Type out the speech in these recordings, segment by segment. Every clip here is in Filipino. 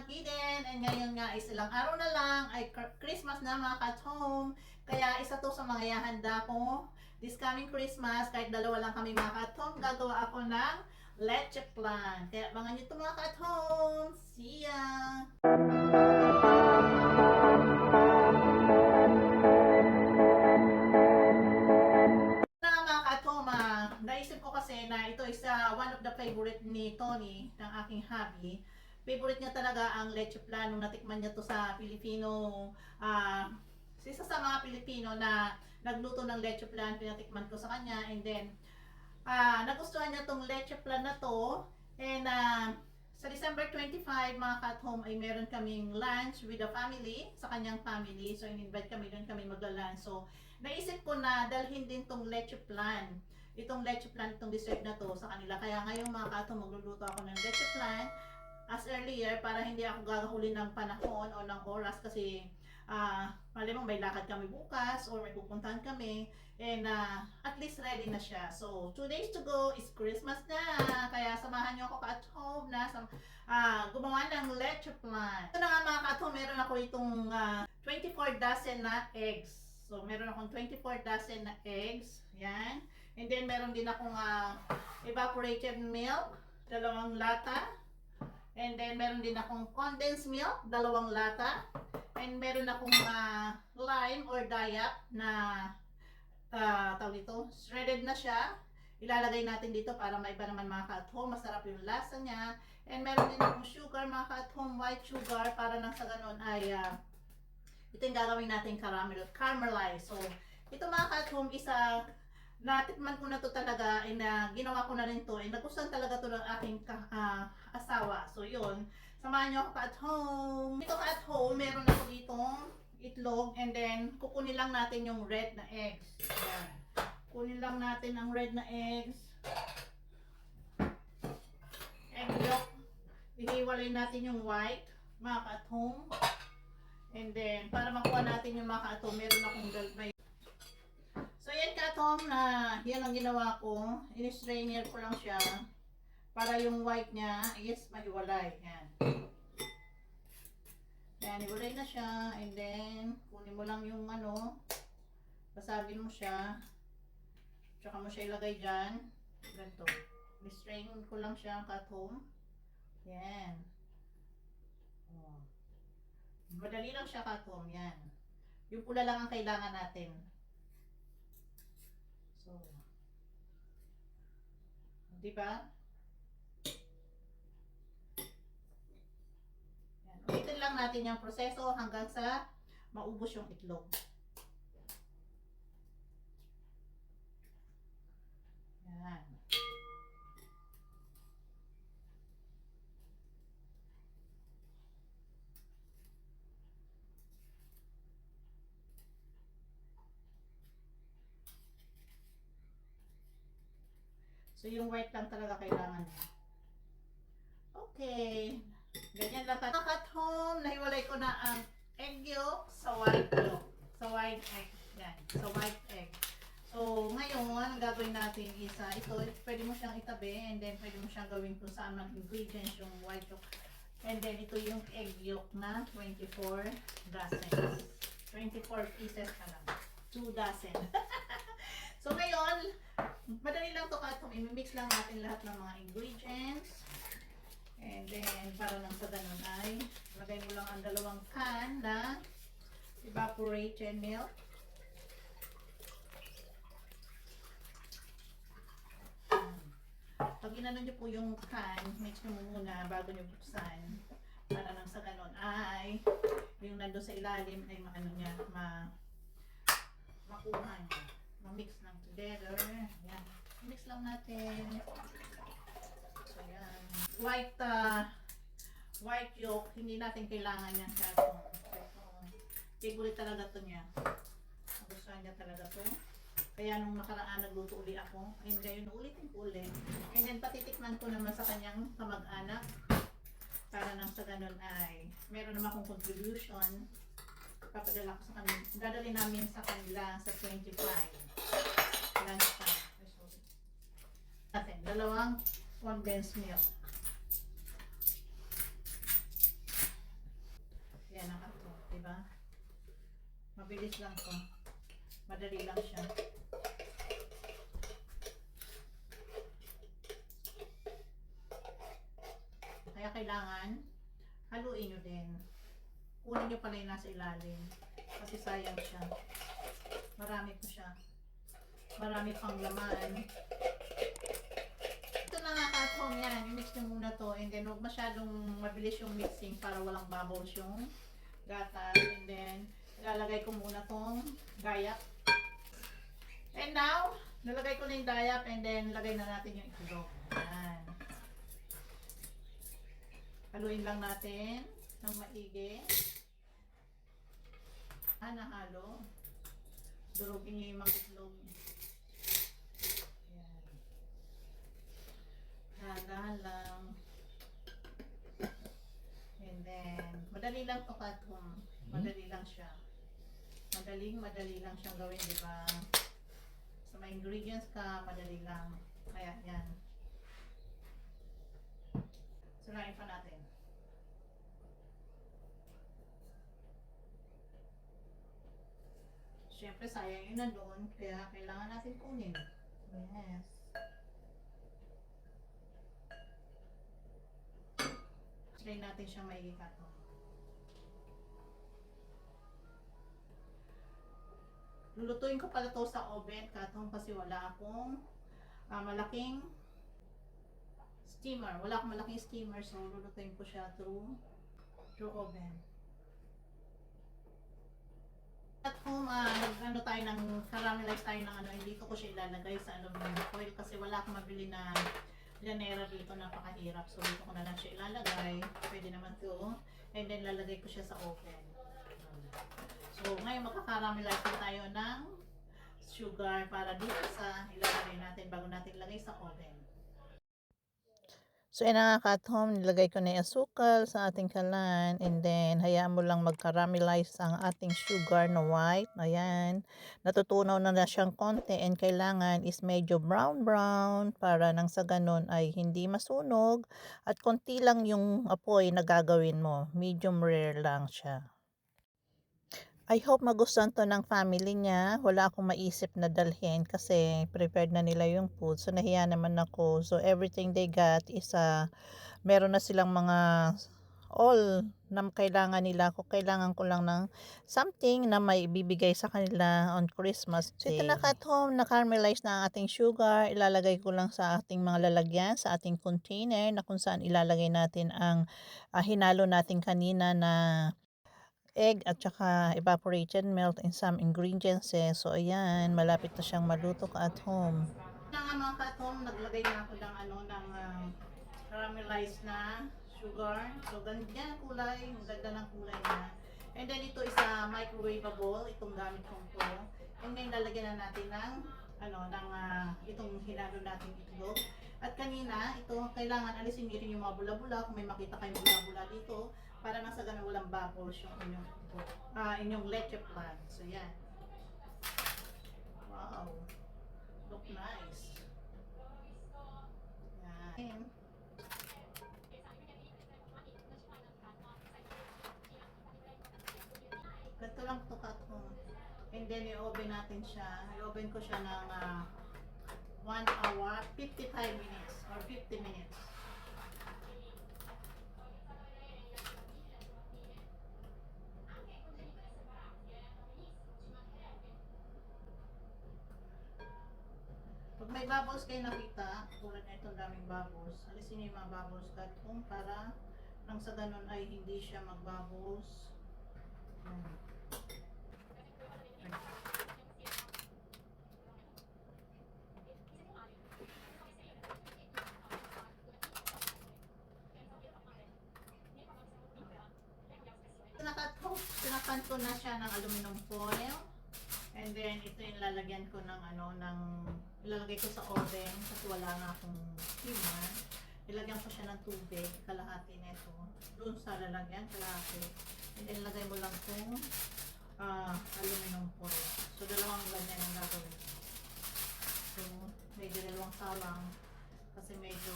mga kiden. And ngayon nga is ilang araw na lang ay Christmas na mga ka-at-home. Kaya isa to sa mga ihahanda ko this coming Christmas. Kahit dalawa lang kami mga ka-at-home, gagawa ako ng leche plan. Kaya abangan nyo ito mga ka-at-home. See ya! Naisip ko kasi na ito is one of the favorite ni Tony, ng aking hubby. Favorite niya talaga ang leche plan nung natikman niya to sa Pilipino. Isa sa mga Pilipino na nagluto ng leche plan, pinatikman ko sa kanya. And then, nagustuhan niya tong leche plan na to. And sa December 25, mga ka-at-home, ay meron kaming lunch with the family, sa kanyang family. So, in-invite kami doon kami magla-lunch. So, naisip ko na dalhin din tong leche plan. Itong leche plan, itong dessert na to sa kanila. Kaya ngayong mga ka-at-home, magluluto ako ng leche plan as earlier para hindi ako gagahuli ng panahon o ng oras kasi malimang may lakad kami bukas or may pupuntahan kami and at least ready na siya. So 2 days to go is Christmas na, kaya samahan niyo ako ka-at-home na gumawa ng leche plan. Ito na nga mga ka-at-home, meron ako itong 24 dozen na eggs. So meron akong 24 dozen na eggs, yan. And then meron din akong evaporated milk, 2 lata. And then meron din akong condensed milk, 2 lata. And meron akong lime or dayap na tawag dito, shredded na siya. Ilalagay natin dito para maiba naman mga ka-at-home, masarap yung lasa niya. And meron din akong sugar mga ka-at-home, white sugar, para nang sa ganun ay ito yung gagawin natin caramelize. So ito mga ka-at-home, isa natikman ko na to talaga and ginawa ko na rin to and nagustuhan talaga to ng aking asawa. So yun, samahan nyo ako ka-at-home. Dito ka-at-home, meron ako ditong itlog and then kukunin lang natin yung red na eggs. Ayan. Kunin lang natin ang red na eggs. Egg yolk. Ihiwalay natin yung white, mga ka-at-home. And then, para makuha natin yung mga ka-at-home, meron akong dalbay. So yan ka-at-home, na yan ang ginawa ko. In-strainer ko lang siya para yung white niya is mahiwalay. Yan. Yan, hiwalay na siya. And then, kunin mo lang yung basagin mo siya. Tsaka mo siya ilagay dyan. Ganito. In-strain ko lang siya ka-at-home. Yan. Oh. Madali lang siya ka-at-home. Yan. Yung pula lang ang kailangan natin. So, diba? Yan. Ulitin lang natin yung proseso hanggang sa maubos yung itlog. Yan. So, yung white lang talaga kailangan niya. Okay. Ganyan lang. At-home, nahiwalay ko na ang egg yolk sa white yolk. Sa white egg. Yan. Sa white egg. So, ngayon, gagawin natin isa. Ito, pwede mo siyang itabi and then pwede mo siyang gawin kung saan mga ingredients yung white yolk. And then, ito yung egg yolk na 24 dozen. 24 pieces ka lang. 2 dozen. So, ngayon, madali lang ito ka-at-home. I-mix lang natin lahat ng mga ingredients. And then, para nang sa ganun ay, lagay mo lang ang 2 can na evaporated milk. Pag inano nyo po yung can, mix nyo muna bago nyo buksan. Para nang sa ganun ay, yung nandun sa ilalim ay makuha nyo. Ma-mix lang together. Yan. Mix lang natin. So, yan. White yolk, hindi natin kailangan yan ka-at-home. Favorite talaga to niya. Nagustuhan niya talaga to. Kaya nung nakaraan nagluto uli ako. And ngayon ulitin ko ulit. And then patitikman ko naman sa kanyang kamag-anak. Para nang sa ganun ay meron naman akong contribution. Papadala ko sa kanila. Dadali namin sa kanila sa 25. Lunchtime. Natin, 2 condensed milk. Mabilis lang to. Madali lang siya. Kaya kailangan haluin nyo din. Kunin nyo pala yung nasa ilalim. Kasi sayang siya. Marami po siya. Marami pang laman. Ito na nga katong yan. I-mix nyo muna to. And then huwag masyadong mabilis yung mixing para walang bubbles yung gatas. And then ilalagay ko muna tong gayak. And now, nalagay ko na yung dayak and then lagay na natin yung itlog. Ayan. Haluin lang natin ng maigi. Nahalo. Durugin nyo yung mga itlog. Ayan. Dahan lang. And then, madali lang to katong. Madali lang siya. Madali lang siyang gawin, di ba? Sa mga ingredients ka, madali lang. Kaya, yan. Sulain pa natin. Siyempre, sayang yun nandoon. Kaya, kailangan natin kunin. Yes. Try natin siyang maigi katong. Lulutuin ko pala to sa oven katong kasi wala akong malaking steamer. Wala akong malaking steamer, so lulutuin ko siya through oven. At kung ano tayo ng caramelize tayo ng ano, dito ko siya ilalagay sa aluminum foil kasi wala akong mabili na llanera dito, napakahirap. So dito ko na lang siya ilalagay. Pwede naman to. And then lalagay ko siya sa oven. So ngayon magka-caramelize tayo ng sugar para dito sa ilalagay natin bago natin ilagay sa oven. So, nga ka-at-home, nilagay ko na yung asukal sa ating kalan and then hayaan mo lang mag-caramelize ang ating sugar na white. Ayan, natutunaw na siyang konti and kailangan is medyo brown para nang sa ganun ay hindi masunog at konti lang yung apoy na gagawin mo. Medium rare lang siya. I hope magustuhan to ng family niya. Wala akong maisip na dalhin kasi prepared na nila yung food. So, nahiya naman ako. So, everything they got is meron na silang mga all na kailangan nila. Kung kailangan ko lang ng something na may ibibigay sa kanila on Christmas Day. So, ito na at-home, na-caramelize na ang ating sugar. Ilalagay ko lang sa ating mga lalagyan, sa ating container na kung saan ilalagay natin ang hinalo natin kanina na egg at saka evaporated milk and some ingredients So ayan, malapit na siyang maluto at home. Na nga mga ka-at-home, naglagay na ako ng caramelized na sugar. So ganyan kulay, ang ganda ng kulay niya. And then ito is microwavable, itong gamit kong to. And then lalagyan na natin ng itong hinalo natin itlog. At kanina, ito kailangan alisin niyo rin yung mga bula-bula kung may makita kayong bula-bula dito. Para nang sa ganun walang bubbles yung inyong leche plan. So yan. Wow. Look nice. Yan. Ganito lang ito katong. And then i-oven natin siya. I-oven ko siya ng 1 hour, 55 minutes or 50 minutes. Pag may bubbles kayo nakita, tulad na itong daming bubbles, alisin niyo yung mga bubbles katong para nang sa ganun ay hindi siya mag-bubbles. Sinakan ko na siya ng aluminum foil. And then ito yung lalagyan ko ng ilalagay ko sa oven kasi wala nga akong steamer. Ilagyan ko siya ng tubig, kalahati nito. Doon sa lalagyan, kalahati. And then lagay mo lang itong aluminum foil. So dalawang ganyan ang gagawin. So medyo dalawang salang kasi medyo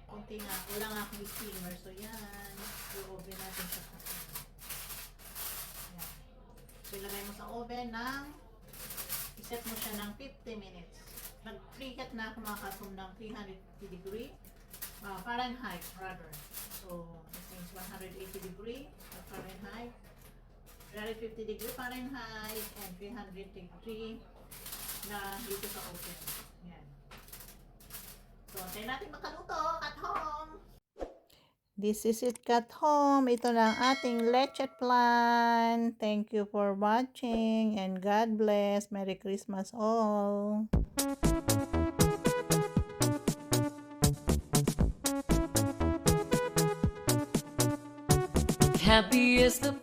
konti nga. Wala nga akong steamer. So yan, i-oven natin sa kasi. So ilagay oven ng, iset mo siya ng 50 minutes. Nag-preheat na ako mga kasum ng 350 degree, Fahrenheit rather. So, it means 180 degree Fahrenheit, 350 degree Fahrenheit, and 300 degree na dito sa oven. Yan. So, tayo natin makaluto at home. This is it at home. Ito na ang ating leche plan. Thank you for watching and God bless. Merry Christmas all. Happy is the